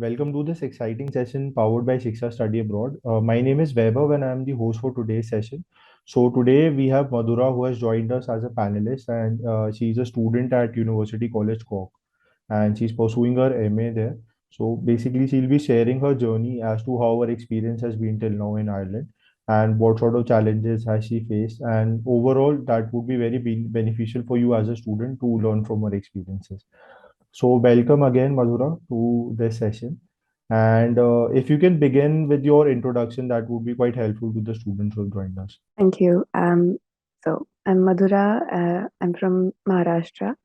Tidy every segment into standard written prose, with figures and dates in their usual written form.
Welcome to this exciting session powered by Shiksha Study Abroad. My name is Vaibhav and I am the host for today's session. So today we have Madhura who has joined us as a panelist, and she's a student at University College Cork, and she's pursuing her MA there. So basically she'll be sharing her journey as to how her experience has been till now in Ireland and what sort of challenges has she faced, and overall that would be very beneficial for you as a student to learn from her experiences. So, welcome again, Madhura, to this session. And if you can begin with your introduction, that would be quite helpful to the students who have joined us. Thank you. So I'm Madhura. I'm from Maharashtra,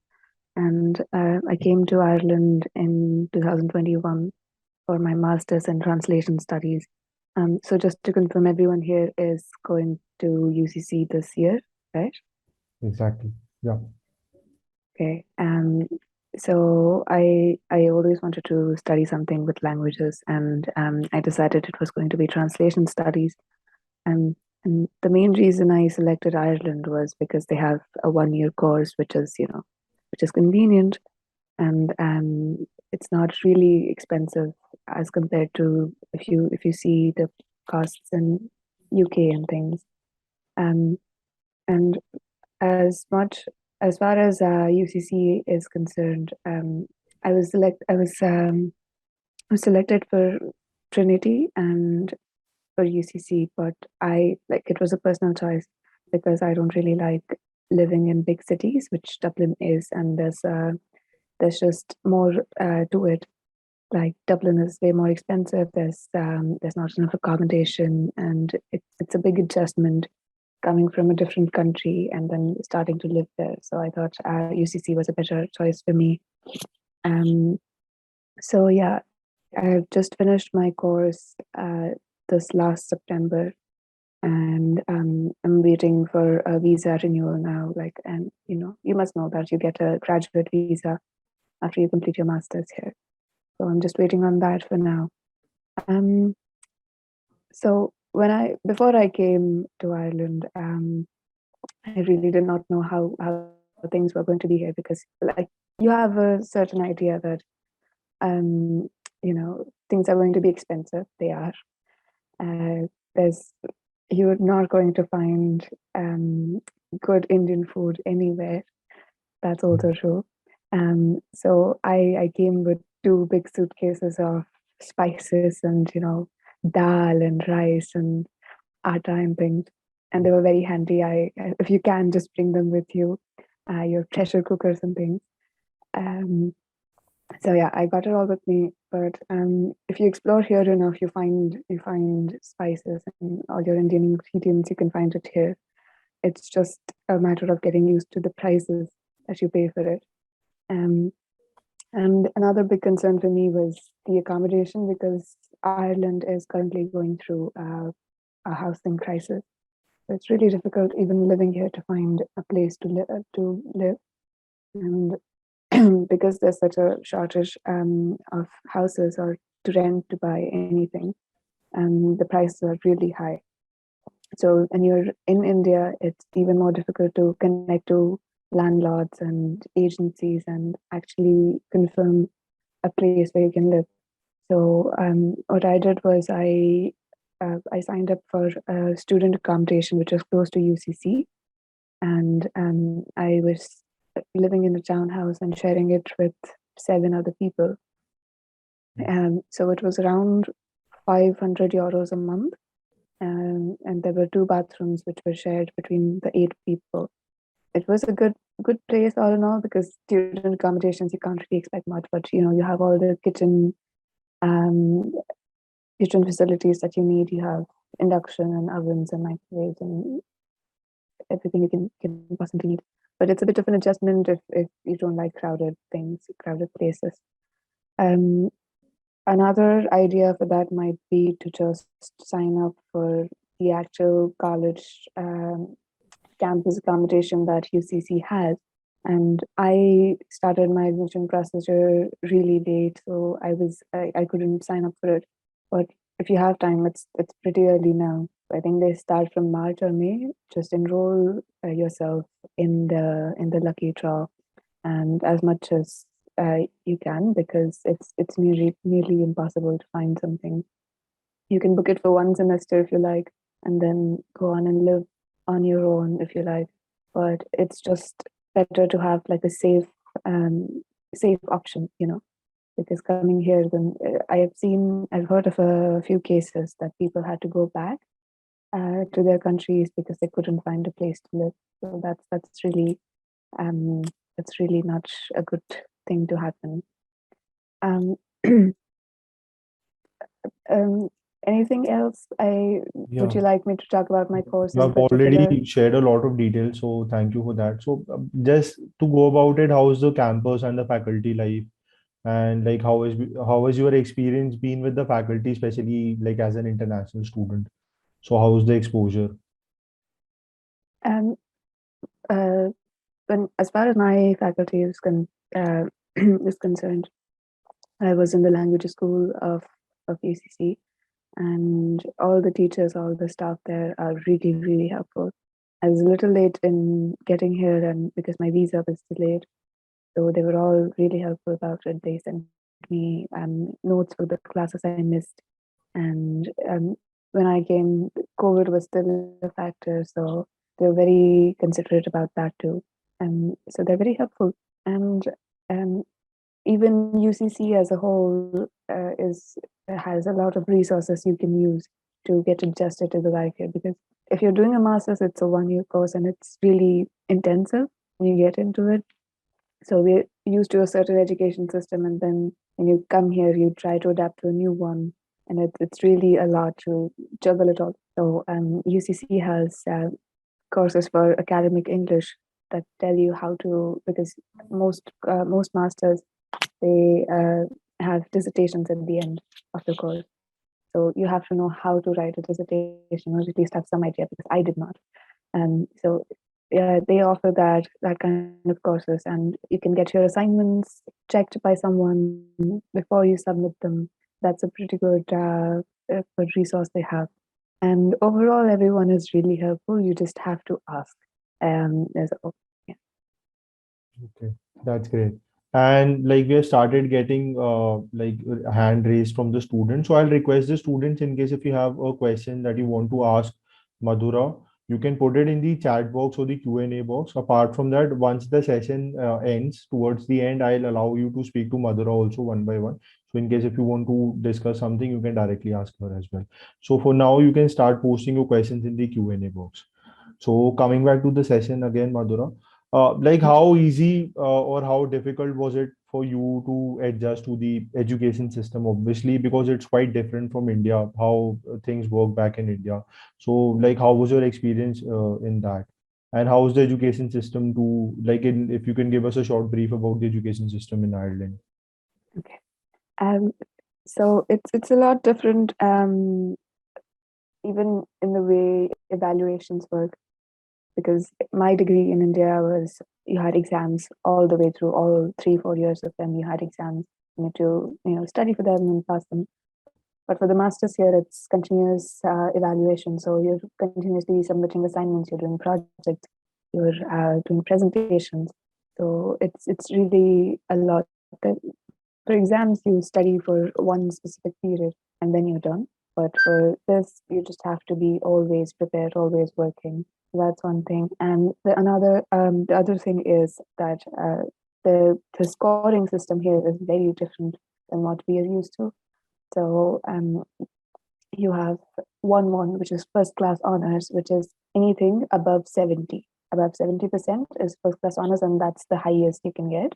and I came to Ireland in 2021 for my master's in translation studies. So just to confirm, everyone here is going to UCC this year, right? Exactly. Yeah. Okay. So I always wanted to study something with languages, and I decided it was going to be translation studies. Um, and the main reason I selected Ireland was because they have a 1 year course, which is convenient, and it's not really expensive as compared to if you see the costs in UK and things. Um, and as far as UCC is concerned, I was selected for Trinity and for UCC, but it was a personal choice because I don't really like living in big cities, which Dublin is, and there's just more to it. Like Dublin is way more expensive. There's not enough accommodation, and it's a big adjustment coming from a different country and then starting to live there. So I thought UCC was a better choice for me. Um, so yeah, I've just finished my course this last September, and I'm waiting for a visa renewal now. And you must know that you get a graduate visa after you complete your master's here. So I'm just waiting on that for now. Um, so before I came to Ireland, I really did not know how things were going to be here because you have a certain idea that um, things are going to be expensive. They are. There's You're not going to find good Indian food anywhere. That's also true. So I came with two big suitcases of spices and dal and rice and atta and things, and they were very handy. If you can, just bring them with you, your pressure cookers and things. Um, so yeah, I got it all with me. But if you explore here enough, you find spices and all your Indian ingredients. You can find it here. It's just a matter of getting used to the prices that you pay for it. Um, and another big concern for me was the accommodation because Ireland is currently going through a housing crisis. So it's really difficult, even living here, to find a place to live. And because there's such a shortage of houses or to rent to buy anything, the prices are really high. So when you're in India, it's even more difficult to connect to landlords and agencies and actually confirm a place where you can live. So what I did was I signed up for a student accommodation, which is close to UCC, and I was living in a townhouse and sharing it with 7 other people. So it was around 500 euros a month, and there were two bathrooms which were shared between the 8 people. It was a good place all in all because student accommodations you can't really expect much, but you have all the um, kitchen facilities that you need. You have induction and ovens and microwaves and everything you can possibly need. But it's a bit of an adjustment if you don't like crowded things, crowded places. Um, Another idea for that might be to just sign up for the actual college campus accommodation that UCC has. And I started my admission procedure really late, so I couldn't sign up for it. But if you have time, it's pretty early now. I think they start from March or May. Just enroll yourself in the lucky draw, and as much as you can, because it's nearly impossible to find something. You can book it for one semester if you like, and then go on and live on your own if you like. But it's just better to have like a safe option, because coming here, then I've heard of a few cases that people had to go back to their countries because they couldn't find a place to live. So um, that's really not a good thing to happen. Um, um, Anything else? I Would Yeah. you like me to talk about my course You in have particular? already shared a lot of details, so thank you for that. So, just to go about it, how is the campus and the faculty life, and like how has your experience been with the faculty, especially like as an international student? So, how is the exposure? Um, uh, when as far as my faculty is concerned, I was in the language school of UCC, and all the teachers, all the staff there are really, really helpful. I was a little late in getting here, and because my visa was delayed, so they were all really helpful about it. They sent me notes for the classes I missed, and when I came, COVID was still a factor, so they were very considerate about that too. And so they're very helpful. And um, even UCC as a whole is has a lot of resources you can use to get adjusted to the life here. Because if you're doing a master's, it's a 1 year course and it's really intensive when you get into it. So we're used to a certain education system, and then when you come here, you try to adapt to a new one, and it's really a lot to juggle it all. So UCC has courses for academic English that tell you how to, because most masters, they have dissertations at the end of the course. So you have to know how to write a dissertation, or at least have some idea, because I did not. So yeah, they offer that kind of courses, and you can get your assignments checked by someone before you submit them. That's a pretty good resource they have. And overall, everyone is really helpful. You just have to ask. There's yeah. Okay, that's great. And like we have started getting like a hand raised from the students. So I'll request the students, in case if you have a question that you want to ask Madhura, you can put it in the chat box or the Q&A box. Apart from that, once the session ends, towards the end, I'll allow you to speak to Madhura also one by one. So in case if you want to discuss something, you can directly ask her as well. So for now, you can start posting your questions in the Q&A box. So coming back to the session again, Madhura, like how easy or how difficult was it for you to adjust to the education system? Obviously, because it's quite different from India, how things work back in India. So, like, how was your experience in that? And how is the education system to like in if you can give us a short brief about the education system in Ireland? Okay. Um, so it's a lot different, even in the way evaluations work. Because my degree in India was, you had exams all the way through, all 3 4 years of them. You had exams. You need to study for them and pass them. But for the masters here, it's continuous evaluation. So you're continuously submitting assignments. You're doing projects. You're doing presentations. So it's really a lot. For exams, you study for one specific period and then you're done. But for this, you just have to be always prepared, always working. That's one thing. And the other thing is that the scoring system here is very different than what we are used to. So you have 1-1, which is first class honors, which is anything above 70. Above 70% is first class honors, and that's the highest you can get.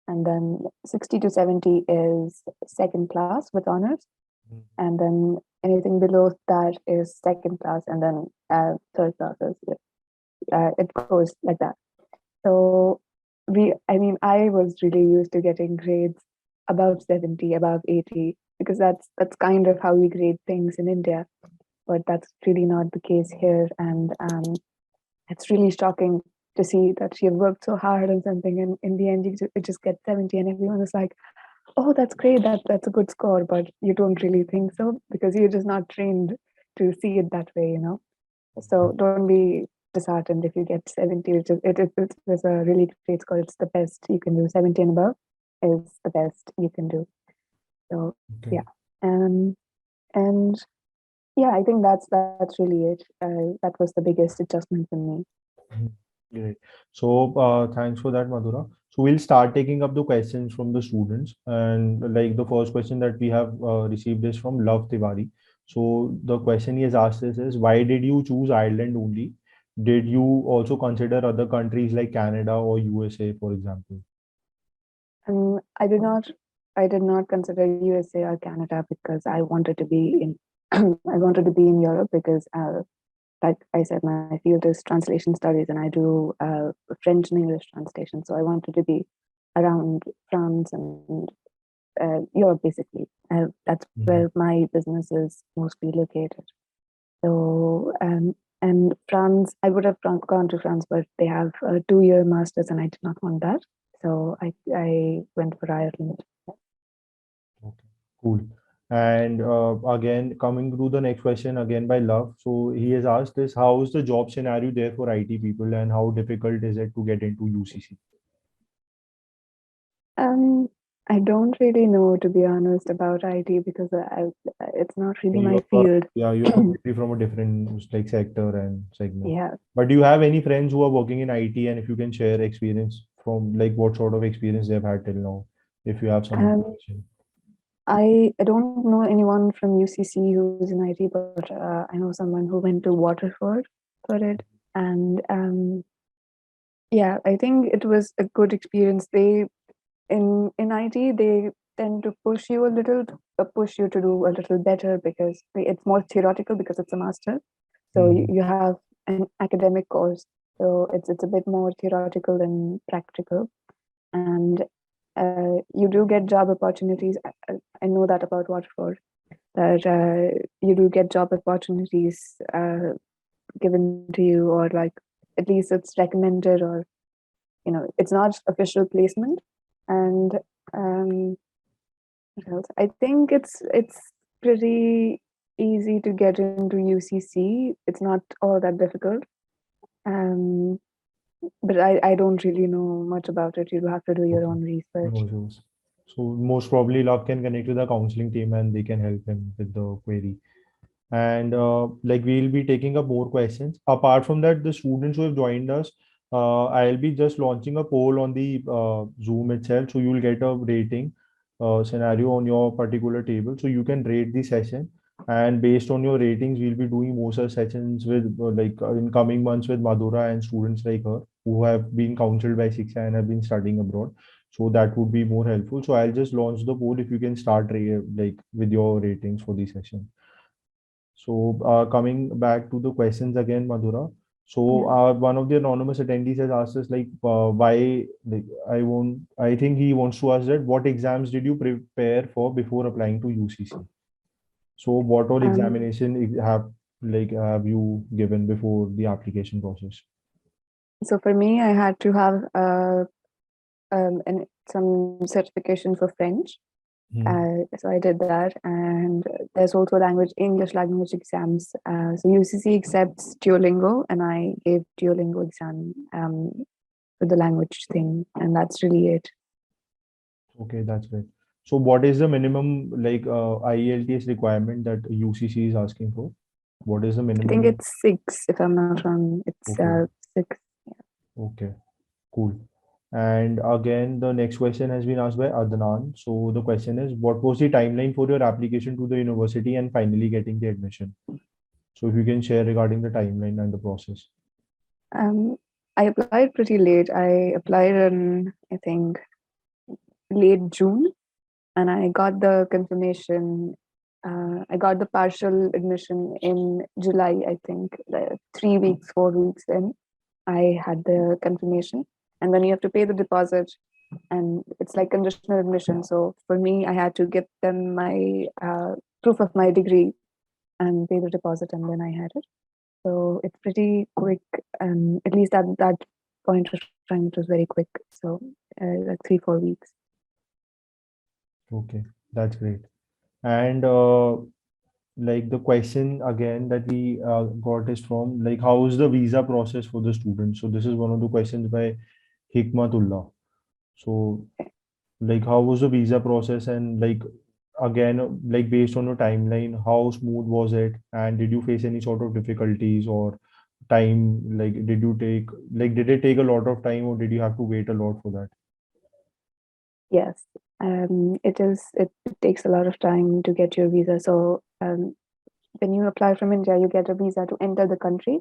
And then 60 to 70 is second class with honors. And then anything below that is second class, and then third class is it goes like that. So I was really used to getting grades above 70, above 80, because that's kind of how we grade things in India. But that's really not the case here, and it's really shocking to see that you've worked so hard on something, and in the end you just get 70, and everyone is like, oh, that's great, that's a good score, but you don't really think so, because you're just not trained to see it that way. So don't be disheartened if you get 70, which is it's a really great score. It's the best you can do, 70 and above. is the best you can do. So Okay. yeah, um, and yeah, I think that's really it. That was the biggest adjustment for me. Mhm. Great. So, thanks for that, Madhura. So, we'll start taking up the questions from the students. And like the first question that we have received is from Love Tiwari. So, the question he has asked us is, why did you choose Ireland only? Did you also consider other countries like Canada or USA, for example? Um, I did not, I did not consider USA or Canada because I wanted to be in, I wanted to be in Europe because, like I said, my field is translation studies and I do French and English translation. So I wanted to be around France and Europe, basically. That's where Mhm. my business is mostly located. So, and France, I would have gone to France, but they have a 2 year master's, and I did not want that. So I went for Ireland. Okay, cool. And again, coming to the next question again by Love. So he has asked this, how is the job scenario there for IT people and how difficult is it to get into UCC? Um, I don't really know, to be honest, about IT because it's not really You my are, field. yeah, you're completely from a different like sector and segment. Yeah. But do you have any friends who are working in IT and if you can share experience from like what sort of experience they've had till now, if you have some Um, information. I don't know anyone from UCC who's in IT, but I know someone who went to Waterford for it, and yeah, I think it was a good experience. They in IT they tend to push you a little, push you to do a little better because it's more theoretical because it's a master. So Hmm. you have an academic course, so it's a bit more theoretical than practical, and you do get job opportunities. I know that about Waterford, that you do get job opportunities given to you, or like at least it's recommended, or it's not official placement. And um, what else? I think it's pretty easy to get into UCC. It's not all that difficult. Um, but I don't really know much about it. You have to do your Okay. own research. No issues. So most probably Love can connect with the counseling team and they can help him with the query. And like we'll be taking up more questions. Apart from that, the students who have joined us, I'll be just launching a poll on the Zoom itself, so you'll get a rating scenario on your particular table, so you can rate the session. And based on your ratings, we'll be doing more such sessions with in coming months with Madhura and students like her who have been counseled by Shiksha and have been studying abroad. So that would be more helpful. So I'll just launch the poll if you can start with your ratings for the session. So, coming back to the questions again, Madhura. So, Yeah. one of the anonymous attendees has asked us why, I think he wants to ask that what exams did you prepare for before applying to UCC? So, what all Um, have you given before the application process? so for me, I had to have some certification for French. Hmm. So I did that, and there's also English language exams. So UCC accepts Duolingo, and I gave Duolingo exam for the language thing, and that's really it. Okay, that's great. So, what is the minimum IELTS requirement that UCC is asking for? What is the I think minimum? it's six, if I'm not wrong. It's Okay, six. okay. Cool. And again, the next question has been asked by Adnan. So the question is, what was the timeline for your application to the university and finally getting the admission? So if you can share regarding the timeline and the process. Um, I applied pretty late. I applied in, I think, late June, and I got the confirmation. I got the partial admission in July, I think, 3 weeks, 4 weeks in. I had the confirmation, and then you have to pay the deposit, and it's like conditional admission. So for me, I had to get them my proof of my degree and pay the deposit, and then I had it. So it's pretty quick, and at least at that point of time, it was very quick. So like 3 4 weeks. Okay, that's great. And like the question again that we got is from like how is the visa process for the students? So this is one of the questions by Hikmatullah. So Like how was the visa process, and like again, like based on your timeline, how smooth was it, and did you face any sort of difficulties or time? Like did you take, like did it take a lot of time, or did you have to wait a lot for that? Yes, it takes a lot of time to get your visa. So when you apply from India, you get a visa to enter the country,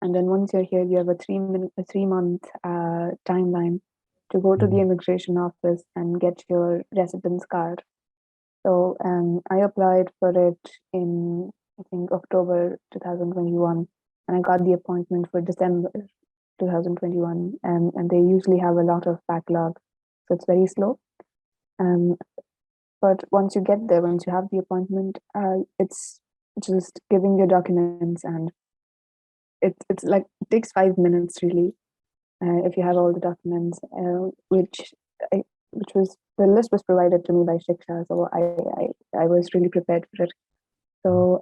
and then once you're here, you have a 3 month timeline to go to the Mhm. immigration office and get your residence card. So I applied for it in, I think, October 2021, and I got the appointment for December 2021. And they usually have a lot of backlog, so it's very slow. Um, but once you get there, once you have the appointment, it's just giving your documents, and it's like it takes 5 minutes really, if you have all the documents, which was the list was provided to me by Shiksha, so I was really prepared for it. So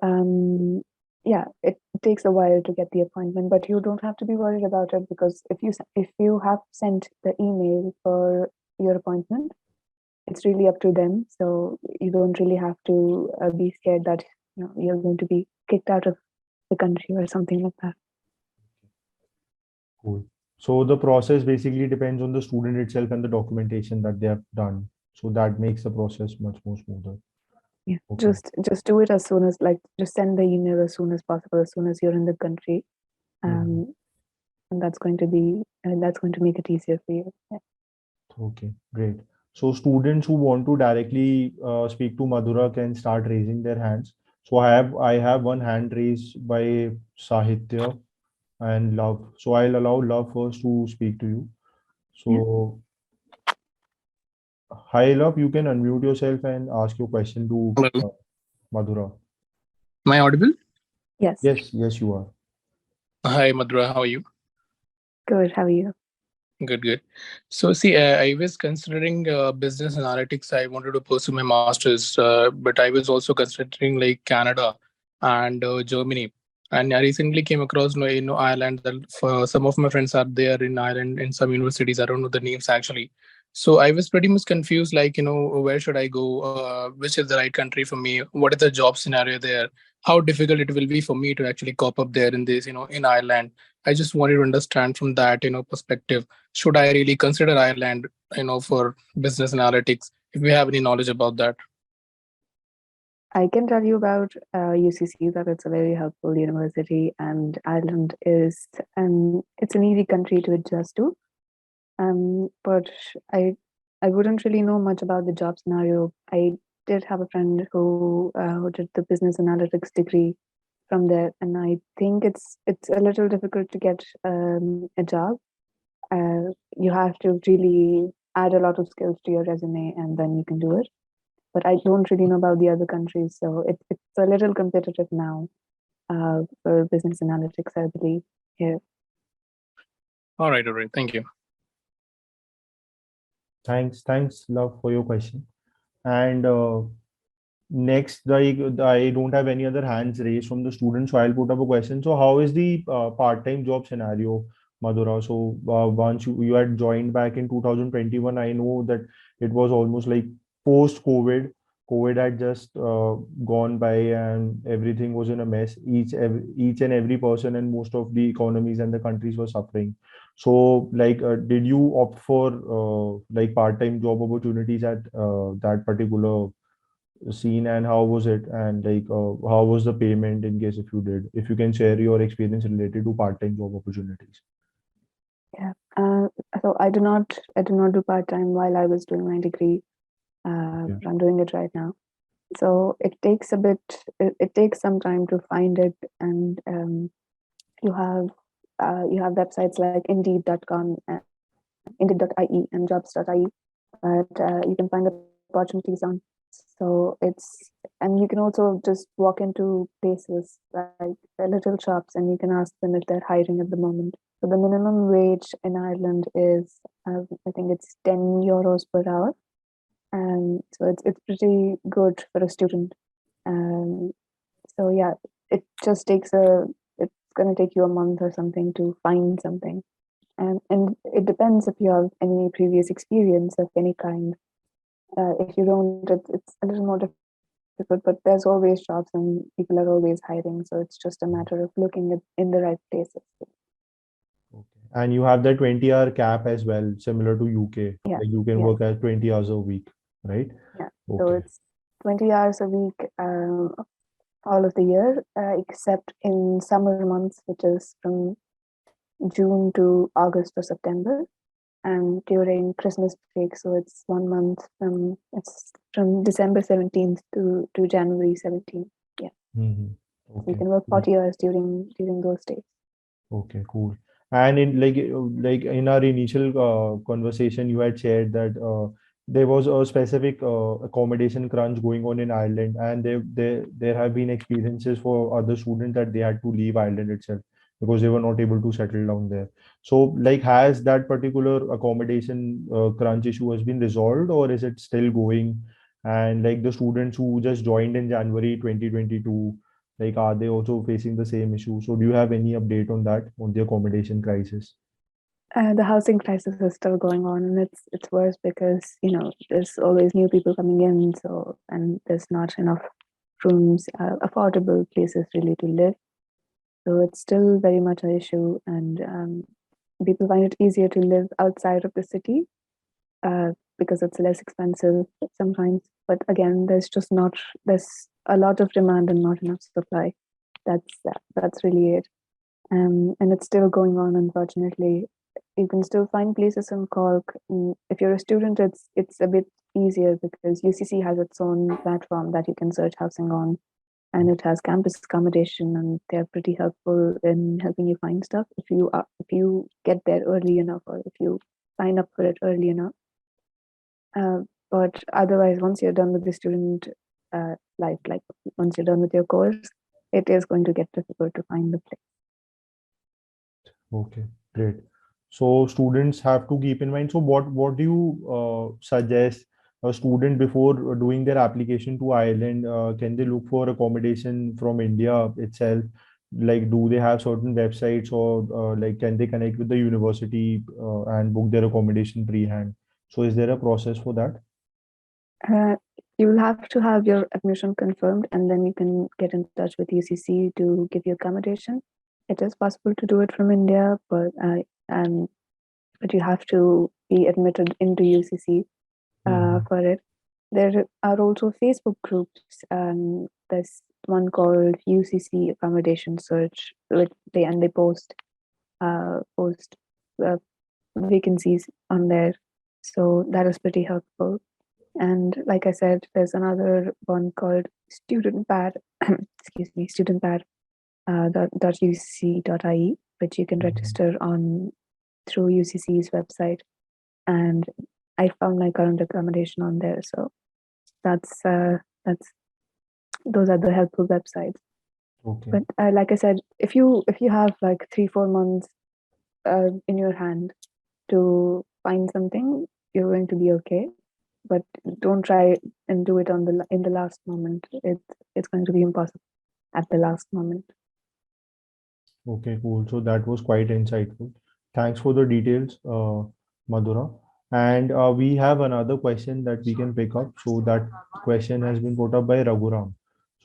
yeah, it takes a while to get the appointment, but you don't have to be worried about it, because if you have sent the email for your appointment, it's really up to them. So you don't really have to be scared that you're going to be kicked out of the country or something like that. Cool. So the process basically depends on the student itself and the documentation that they have done. So that makes the process much more smoother. Yeah, Okay. just do it as soon as, like, just send the email as soon as possible, as soon as you're in the country, Mhm. um, and that's going to make it easier for you. Yeah. Okay, great. So students who want to directly speak to Madhura can start raising their hands. So I have one hand raised by Sahitya and Love. So I'll allow Love first to speak to you. Yeah. So hi Love, you can unmute yourself and ask your question to Hello. Madhura. Am I audible? Yes. Yes, yes, you are. Hi, Madhura. How are you? Good. How are you? Good, good. So, see, I was considering business analytics. I wanted to pursue my master's, but I was also considering like Canada and Germany. And I recently came across, Ireland. That some of my friends are there in Ireland in some universities. I don't know the names actually. So I was pretty much confused, like, where should I go? Which is the right country for me? What is the job scenario there? How difficult it will be for me to actually cope up there in this, in Ireland. I just wanted to understand from that, perspective, should I really consider Ireland, for business analytics? If we have any knowledge about that. I can tell you about UCC, that it's a very helpful university, and Ireland is it's an easy country to adjust to. But I I wouldn't really know much about the job scenario. I did have a friend who did the business analytics degree from there, and I think it's a little difficult to get a job. You have to really add a lot of skills to your resume, and then you can do it. But I don't really know about the other countries, so it's a little competitive now for business analytics, I believe. Here, All right. Thank you. Thanks, Love, for your question. And next, like I don't have any other hands raised from the students, so I'll put up a question. So, how is the part-time job scenario, Madhura? So, once you had joined back in 2021, I know that it was almost like post-COVID. COVID had just gone by, and everything was in a mess. Each and every person and most of the economies and the countries were suffering. So, like, did you opt for like part-time job opportunities at that particular scene, and how was it, and like how was the payment, in case if you did, if you can share your experience related to part-time job opportunities? yeah. So I did not do part time while I was doing my degree. Okay. But I'm doing it right now. So it takes a bit. It takes some time to find it, and you have you have websites like Indeed.com, Indeed.ie, and Jobs.ie, but you can find opportunities on. So and you can also just walk into places like little shops, and you can ask them if they're hiring at the moment. So the minimum wage in Ireland is, I think it's 10 euros per hour, and so it's pretty good for a student. Um, so yeah, it just takes a it's gonna take you a month or something to find something, and it depends if you have any previous experience of any kind. If you don't, it's a little more difficult, but there's always jobs and people are always hiring. So it's just a matter of looking in the right places. Okay. And you have the 20-hour cap as well, similar to UK. Yeah, Like you can yes, work at 20 hours a week, right? yeah. So Okay. it's 20 hours a week all of the year, except in summer months, which is from June to August or September, and during Christmas break. So it's 1 month it's from December 17th to January 17th. Yeah. Hmm. So you Okay. can work Cool. 40 hours during those days. Okay, cool. And in like in our initial conversation, you had shared that there was a specific accommodation crunch going on in Ireland, and there have been experiences for other students that they had to leave Ireland itself because they were not able to settle down there. So, like, has that particular accommodation crunch issue has been resolved, or is it still going? And like the students who just joined in January 2022, like, are they also facing the same issue? So, do you have any update on that, on the accommodation crisis? The housing crisis is still going on, and it's worse because there's always new people coming in, so and there's not enough rooms, affordable places really to live. So it's still very much an issue, and people find it easier to live outside of the city because it's less expensive sometimes. But again, there's a lot of demand and not enough supply. That's really it. And it's still going on, unfortunately. You can still find places in Cork. If you're a student, it's a bit easier because UCC has its own platform that you can search housing on, and it has campus accommodation, and they're pretty helpful in helping you find stuff if you get there early enough, or if you sign up for it early enough. But otherwise, once you're done with the student life, like once you're done with your course, it is going to get difficult to find the place. Okay, great. So students have to keep in mind. So what do you suggest a student before doing their application to Ireland? Can they look for accommodation from India itself? Like, do they have certain websites, or like can they connect with the university and book their accommodation pre-hand? So is there a process for that? Uh, you will have to have your admission confirmed, and then you can get in touch with UCC to give you accommodation. It is possible to do it from India, but you have to be admitted into UCC Hmm. for it. There are also Facebook groups. There's one called UCC Accommodation Search, which they post uh, vacancies on there, so that is pretty helpful. And like I said, there's another one called Student Pad, excuse me, Student Pad dot UCC.ie, which you can register on through UCC's website. And I found my current accommodation on there, so that's those are the helpful websites. Okay. But like I said, if you have like 3-4 months in your hand to find something, you're going to be okay. But don't try and do it in the last moment. It's going to be impossible at the last moment. Okay, cool. So that was quite insightful. Thanks for the details, Madhura. And we have another question that we can pick up. So that question has been put up by Raghuram.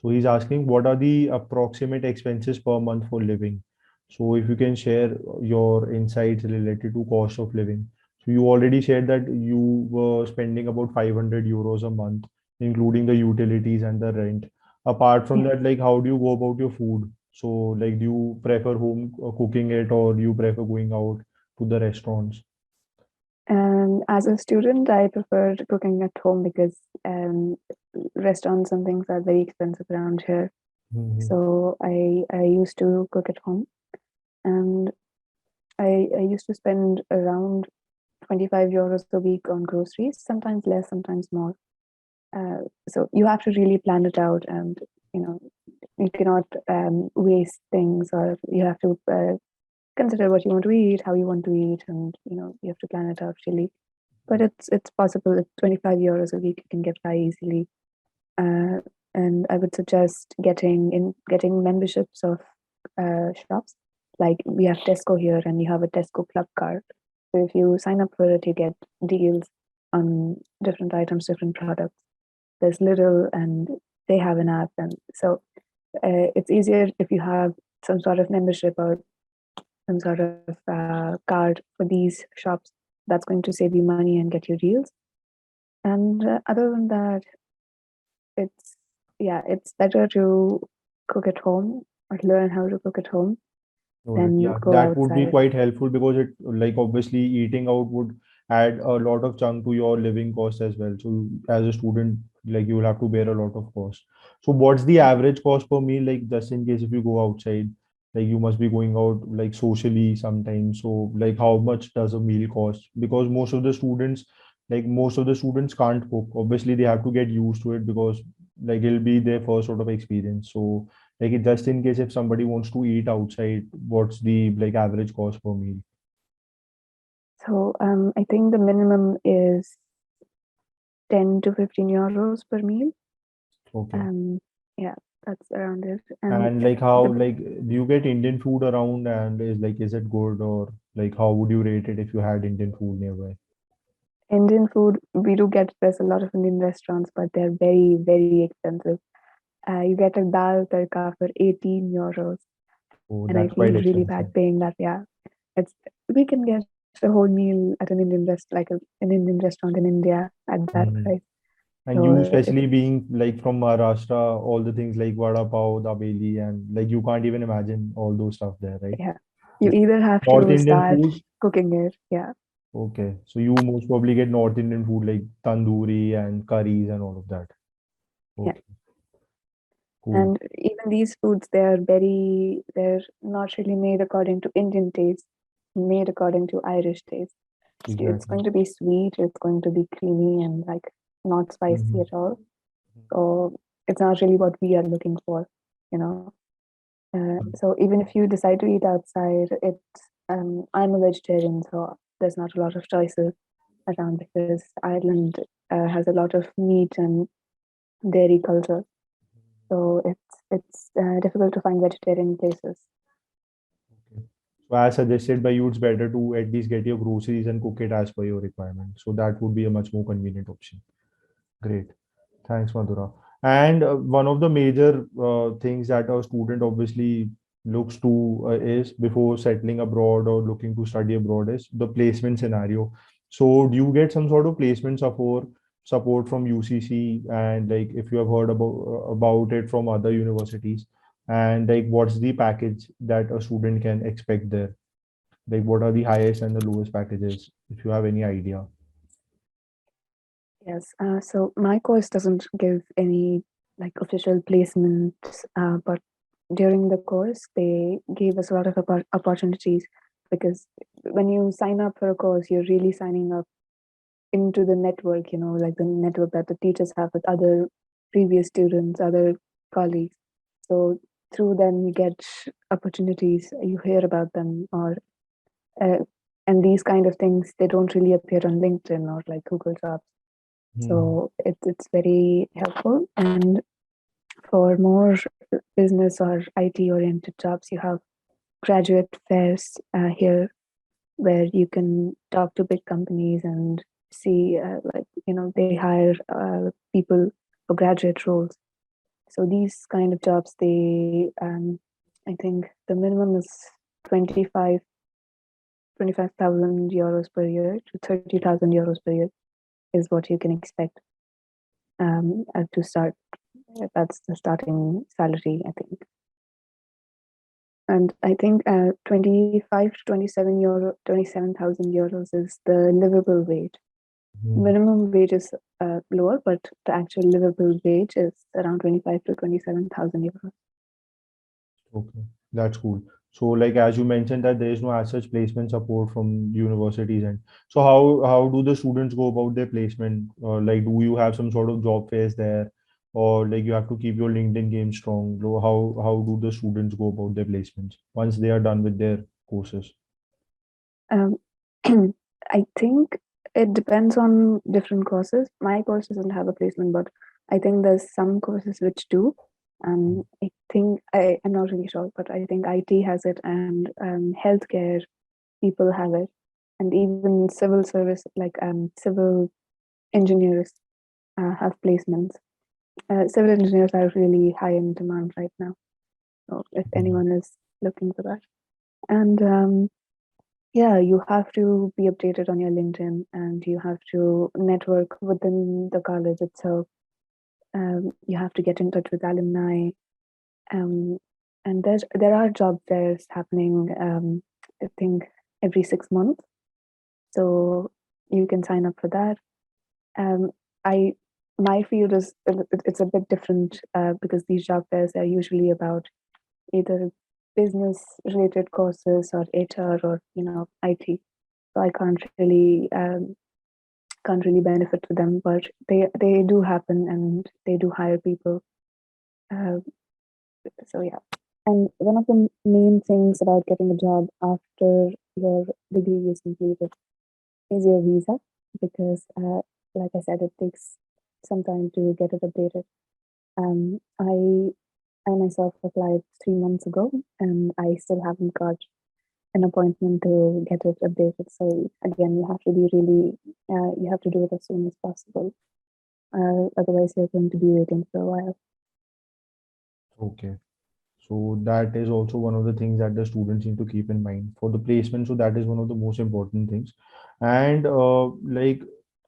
So he's asking, what are the approximate expenses per month for living? So if you can share your insights related to cost of living. So you already shared that you were spending about 500 euros a month, including the utilities and the rent. Apart from Yeah. that, like, how do you go about your food? So, like, do you prefer home cooking it, or do you prefer going out to the restaurants? And as a student, I preferred cooking at home because restaurants and things are very expensive around here. Mhm. So I used to cook at home, and I used to spend around 25 euros a week on groceries, sometimes less, sometimes more. So you have to really plan it out, and you know you cannot waste things, or you have to consider what you want to eat, how you want to eat, and you have to plan it out really. But it's possible. At 25 euros a week, you can get by easily. Uh, and I would suggest getting memberships of shops. Like we have Tesco here, and you have a Tesco Club card. So if you sign up for it, you get deals. on different items, different products. There's little, and they have an app, and so it's easier if you have some sort of membership or some sort of card for these shops. That's going to save you money and get you deals. And other than that, it's better to cook at home or learn how to cook at home All right. than Yeah, go that would be outside. quite helpful because it like obviously eating out would add a lot of chunk to your living cost as well. So as a student, like you will have to bear a lot of cost. So what's the average cost per meal? Like just in case if you go outside, like you must be going out like socially sometimes. So like how much does a meal cost? Because most of the students can't cook. Obviously they have to get used to it because like it'll be their first sort of experience. So like just in case if somebody wants to eat outside, what's the like average cost per meal? So I think the minimum is 10 to 15 euros per meal. Okay. Um, yeah, that's around it. And And like how the like do you get Indian food around and is it good or like how would you rate it if you had Indian food nearby? Indian food, we do get, there's a lot of Indian restaurants, but they're very, very expensive. You get a dal tadka for 18 euros, Oh, and I that's feel quite really expensive. bad paying that. Yeah, it's we can get a whole meal at an an Indian restaurant in India at that Mhm. price. And you So especially being like from Maharashtra, all the things like vada pav, dabeli, and like you can't even imagine all those stuff there, right? yeah, you either have North to Indian start food. cooking it. Yeah, Okay. So you most probably get North Indian food like tandoori and curries and all of that. yeah. Okay, cool. And even these foods, they're not really made according to Indian taste, made according to Irish taste. It's Exactly. going to be sweet, it's going to be creamy and like not spicy Mhm. at all. So it's not really what we are looking for, you know. So even if you decide to eat outside, I'm a vegetarian, so there's not a lot of choices around because Ireland has a lot of meat and dairy culture. So it's difficult to find vegetarian places. Okay. So as suggested by you, it's better to at least get your groceries and cook it as per your requirement. So that would be a much more convenient option. Great. Thanks, Madhura. And one of the major things that a student obviously looks to is before settling abroad or looking to study abroad is the placement scenario. So do you get some sort of placement support from UCC and like if you have heard about it from other universities and like what's the package that a student can expect there? Like what are the highest and the lowest packages if you have any idea? Yes. So my course doesn't give any like official placements, but during the course they gave us a lot of opportunities because when you sign up for a course, you're really signing up into the network, like the network that the teachers have with other previous students, other colleagues. So through them, you get opportunities, you hear about them, or uh, and these kind of things they don't really appear on LinkedIn or like Google Jobs. Hmm. So it's very helpful. And for more business or IT oriented jobs, you have graduate fairs here where you can talk to big companies and see they hire people for graduate roles. So these kind of jobs, they I think the minimum is 25 25,000 euros per year to 30,000 euros per year is what you can expect to start. That's the starting salary, I think. And I think 25 to 27,000 euros is the livable wage. Hmm. Minimum wage is lower, but the actual livable wage is around 25 to 27,000 euros. Okay, that's cool. So, like as you mentioned that there is no as such placement support from universities, and so how do the students go about their placement? Like, do you have some sort of job fairs there, or like you have to keep your LinkedIn game strong? How do the students go about their placements once they are done with their courses? Um, I think it depends on different courses. My course doesn't have a placement, but I think there's some courses which do. I think I'm not really sure, but I think IT has it, and healthcare people have it, and even civil service, like civil. engineers have placements. Civil engineers are really high in demand right now. So if anyone is looking for that. And yeah, you have to be updated on your LinkedIn and you have to network within the college itself. You have to get in touch with alumni. Um, and there are job fairs happening, I think, every 6 months. So you can sign up for that. Um, I my field is it's a bit different because these job fairs are usually about either business related courses or HR or IT. So I can't really benefit to them, but they do happen and they do hire people. Uh, so yeah, and one of the main things about getting a job after your degree is completed is your visa because, like I said, it takes some time to get it updated. I myself applied 3 months ago, and I still haven't got an appointment to get it updated. So again, you have to be really, you have to do it as soon as possible. Otherwise, you're going to be waiting for a while. Okay. So that is also one of the things that the students need to keep in mind for the placement. So that is one of the most important things. And like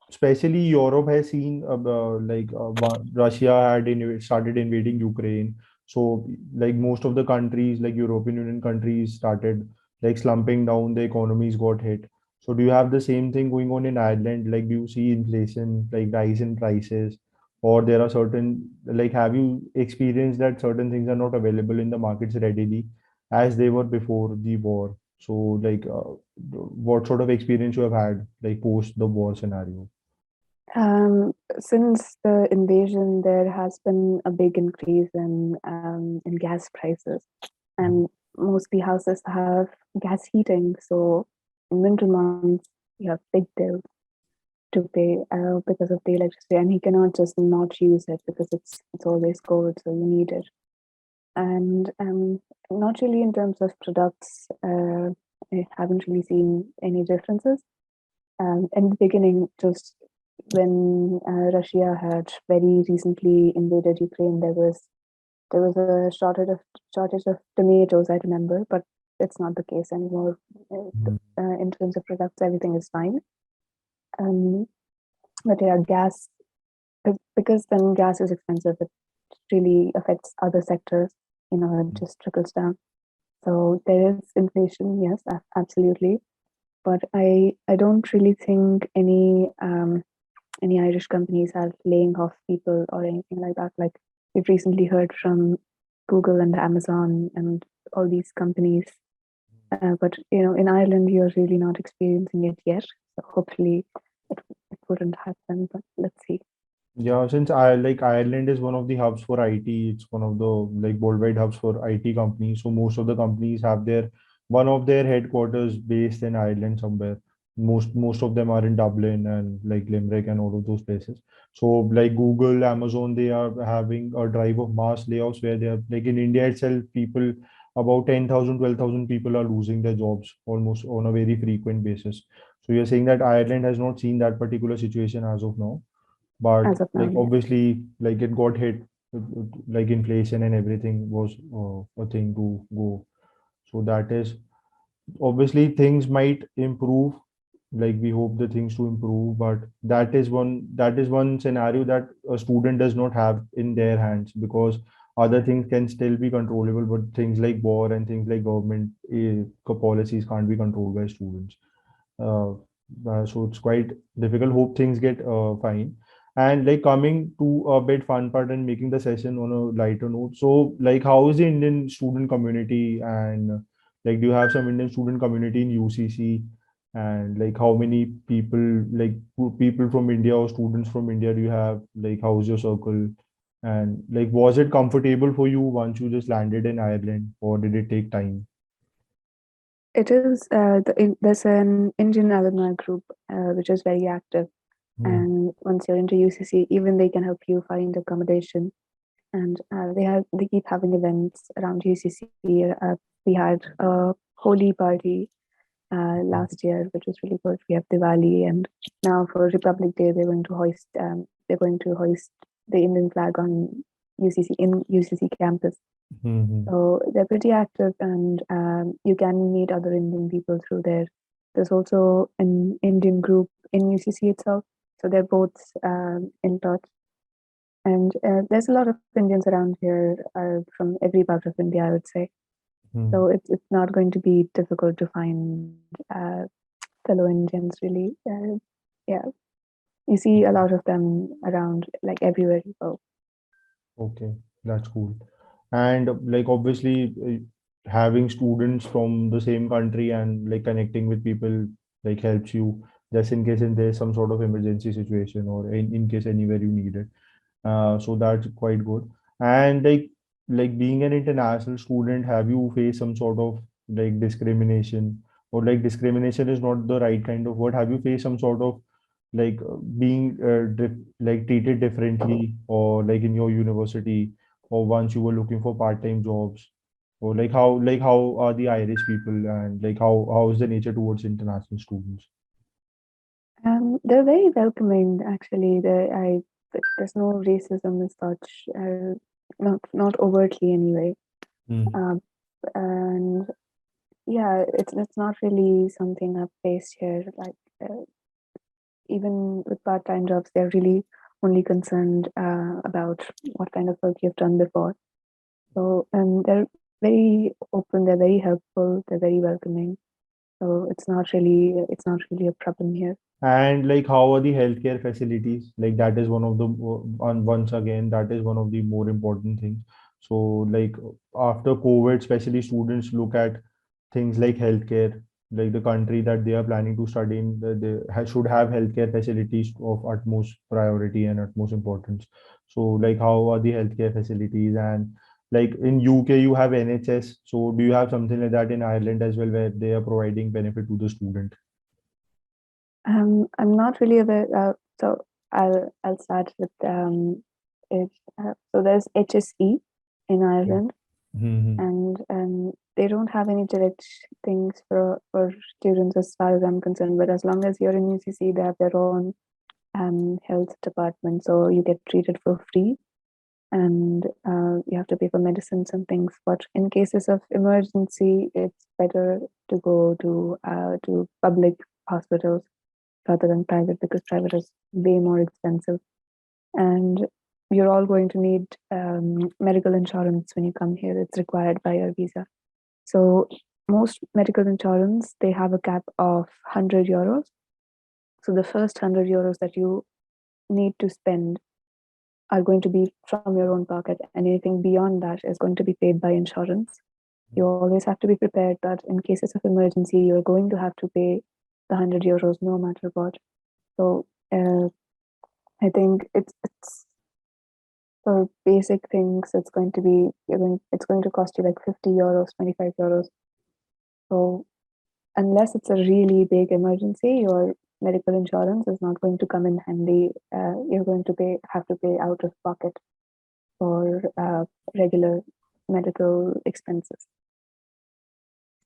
especially Europe has seen Russia had started invading Ukraine. So like most of the countries, like European Union countries, started like slumping down. The economies got hit. So do you have the same thing going on in Ireland? Like do you see inflation, like rise in prices? Or there are certain, like have you experienced that certain things are not available in the markets readily as they were before the war? So like what sort of experience you have had like post the war scenario? Since the invasion, there has been a big increase in gas prices, and mostly houses have gas heating. So in winter months, you have big bills to pay because of the electricity, and you cannot just not use it because it's always cold, so you need it. And not really in terms of products, I haven't really seen any differences. In the beginning, just when Russia had very recently invaded Ukraine, there was a shortage of tomatoes. I remember, but it's not the case anymore. In terms of products, everything is fine. Um, but yeah, gas because when gas is expensive, it really affects other sectors. It just trickles down. So there is inflation, yes, absolutely. But I don't really think any Irish companies are laying off people or anything like that. Like we've recently heard from Google and Amazon and all these companies. But in Ireland, you're really not experiencing it yet. So hopefully, it wouldn't happen. But let's see. Yeah, since I like Ireland is one of the hubs for IT, it's one of the like worldwide hubs for IT companies. So most of the companies have their one of their headquarters based in Ireland somewhere. Most of them are in Dublin and like Limerick and all of those places. So like Google, Amazon, they are having a drive of mass layoffs where they are like in India itself, people about 10,000, 12,000 people are losing their jobs almost on a very frequent basis. So you're saying that Ireland has not seen that particular situation as of now, but As of now, like yes. obviously like it got hit like inflation and everything was a thing to go. So that is obviously things might improve, like we hope the things to improve, but that is one scenario that a student does not have in their hands, because other things can still be controllable, but things like war and things like government policies can't be controlled by students. uh, so it's quite difficult. Hope things get fine. And like coming to a bit fun part and making the session on a lighter note. So like how is the Indian student community, and like do you have some Indian student community in UCC, and like how many people, like people from India or students from India do you have? Like how's your circle? And like was it comfortable for you once you just landed in Ireland, or did it take time? It is. There's an Indian alumni group which is very active, Hmm. and once you're into UCC, even they can help you find accommodation. And they keep having events around UCC. We had a holy party last year, which was really good. We have Diwali, and now for Republic Day, they're going to hoist the Indian flag on UCC in UCC campus. Mm-hmm. So they're pretty active, and you can meet other Indian people through there. There's also an Indian group in UCC itself, so they're both in touch. And there's a lot of Indians around here from every part of India, I would say. So it's not going to be difficult to find fellow Indians, really. Yeah, you see a lot of them around, like everywhere you go. Okay, that's cool. And like obviously having students from the same country and like connecting with people like helps you just in case there's some sort of emergency situation or in case anywhere you need it. So that's quite good. And like being an international student, have you faced some sort of like discrimination or like discrimination is not the right kind of word. Have you faced some sort of like being like treated differently or like in your university or once you were looking for part-time jobs or like how are the Irish people and like how is the nature towards international students? They're very welcoming, actually. There's no racism as such, not overtly anyway. Mm, Um, and yeah, it's not really something I've faced here. Like even with part-time jobs, they're really only concerned about what kind of work you've done before. So they're very open. They're very helpful. They're very welcoming. So it's not really a problem here. and like how are the healthcare facilities? Like that is one of the once again that is one of the more important things. So like after COVID, especially students look at things like healthcare, like the country that they are planning to study in, should have healthcare facilities of utmost priority and utmost importance. So like how are the healthcare facilities and like in UK you have NHS. So do you have something like that in Ireland as well where they are providing benefit to the student? I'm not really aware. So I'll start with it. So there's HSE in Ireland, Mm-hmm. and they don't have any direct things for students as far as I'm concerned. But as long as you're in UCC, they have their own health department, so you get treated for free, and you have to pay for medicines and things. But in cases of emergency, it's better to go to public hospitals rather than private, because private is way more expensive. And you're all going to need medical insurance when you come here. It's required by your visa. So most medical insurance, they have a cap of 100 euros. So the first 100 euros that you need to spend are going to be from your own pocket, and anything beyond that is going to be paid by insurance. You always have to be prepared that in cases of emergency, you're going to have to pay the 100 euros no matter what. So I think it's for basic things. It's going to cost you like 50 euros, 25 euros. So unless it's a really big emergency, your medical insurance is not going to come in handy. You're going to have to pay out of pocket for regular medical expenses.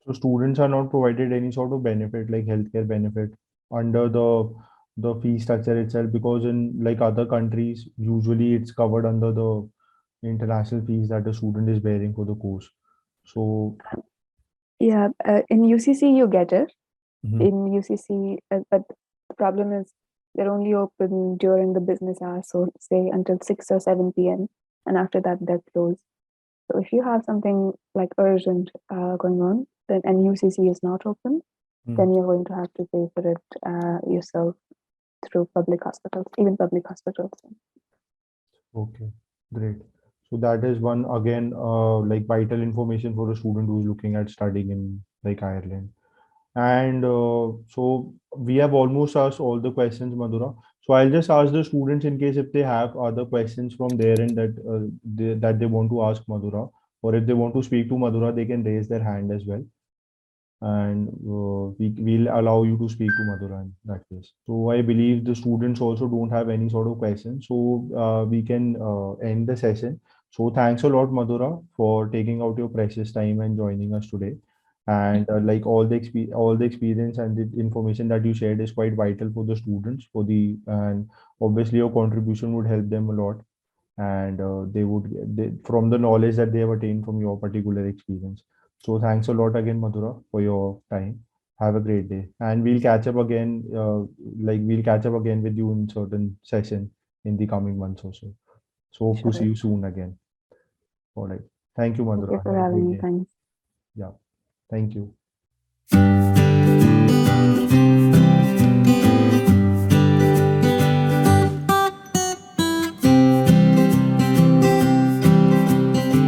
So students are not provided any sort of benefit like healthcare benefit under the fee structure itself because in like other countries usually it's covered under the international fees that the student is bearing for the course. So Yeah, in UCC you get it. mhm, In UCC, but the problem is they're only open during the business hours, so say until 6 or 7 p.m. And after that, they're closed. So if you have something like urgent going on, then and UCC is not open, mm, then you're going to have to pay for it yourself through public hospitals, even public hospitals. okay, great. So that is one again like vital information for a student who is looking at studying in like Ireland. And so we have almost asked all the questions, Madhura. So I'll just ask the students in case if they have other questions from their end that they want to ask Madhura, or if they want to speak to Madhura, they can raise their hand as well, and we'll allow you to speak to Madhura in that case. So I believe the students also don't have any sort of questions, so we can end the session. So thanks a lot, Madhura, for taking out your precious time and joining us today. and like all the experience and the information that you shared is quite vital for the students, for the and obviously your contribution would help them a lot, and from the knowledge that they have attained from your particular experience. So thanks a lot again, Madhura, for your time. Have a great day, and we'll catch up again. We'll catch up again with you in certain session in the coming months or so. So hope to see Sure. you soon again. All right. Thank you, Thank you Madhura. for Have a having great me. day. Thanks. Yeah. Thank you.